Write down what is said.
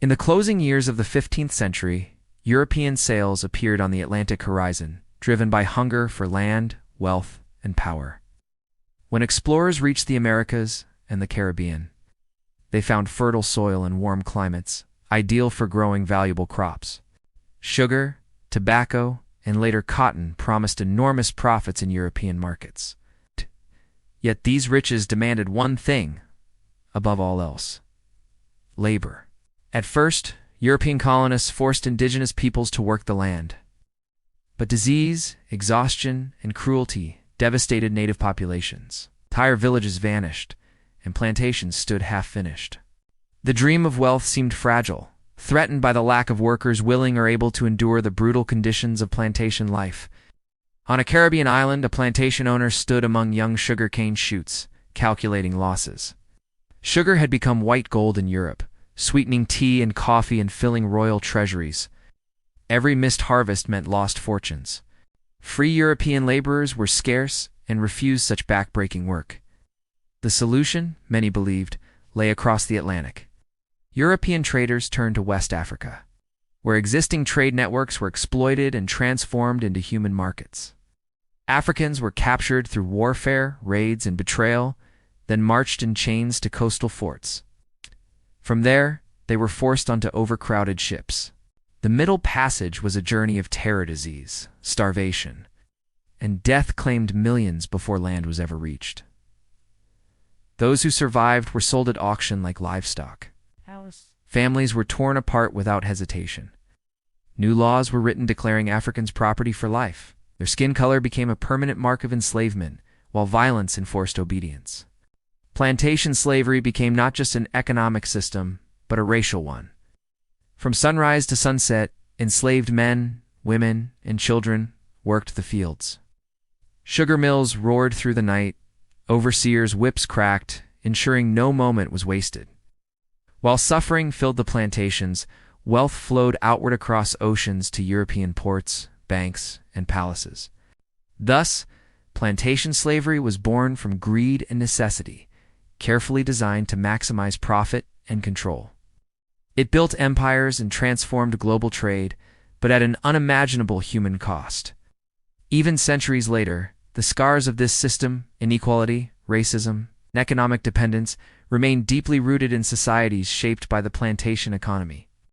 In the closing years of the 15th century, European sails appeared on the Atlantic horizon, driven by hunger for land, wealth, and power. When explorers reached the Americas and the Caribbean, they found fertile soil and warm climates, ideal for growing valuable crops. Sugar, tobacco, and later cotton promised enormous profits in European markets. Yet these riches demanded one thing, above all else: labor. At first, European colonists forced indigenous peoples to work the land. But disease, exhaustion, and cruelty devastated native populations. Entire villages vanished, and plantations stood half-finished. The dream of wealth seemed fragile, threatened by the lack of workers willing or able to endure the brutal conditions of plantation life. On a Caribbean island, a plantation owner stood among young sugarcane shoots, calculating losses. Sugar had become white gold in Europe, sweetening tea and coffee and filling royal treasuries. Every missed harvest meant lost fortunes. Free European laborers were scarce and refused such backbreaking work. The solution, many believed, lay across the Atlantic. European traders turned to West Africa, where existing trade networks were exploited and transformed into human markets. Africans were captured through warfare, raids, and betrayal, then marched in chains to coastal forts. From there, they were forced onto overcrowded ships. The Middle Passage was a journey of terror, disease, starvation, and death claimed millions before land was ever reached. Those who survived were sold at auction like livestock. Families were torn apart without hesitation. New laws were written declaring Africans property for life. Their skin color became a permanent mark of enslavement, while violence enforced obedience. Plantation slavery became not just an economic system, but a racial one. From sunrise to sunset, enslaved men, women, and children worked the fields. Sugar mills roared through the night, overseers' whips cracked, ensuring no moment was wasted. While suffering filled the plantations, wealth flowed outward across oceans to European ports, banks, and palaces. Thus, plantation slavery was born from greed and necessity, carefully designed to maximize profit and control. It built empires and transformed global trade, but at an unimaginable human cost. Even centuries later, the scars of this system, inequality, racism, and economic dependence, remain deeply rooted in societies shaped by the plantation economy.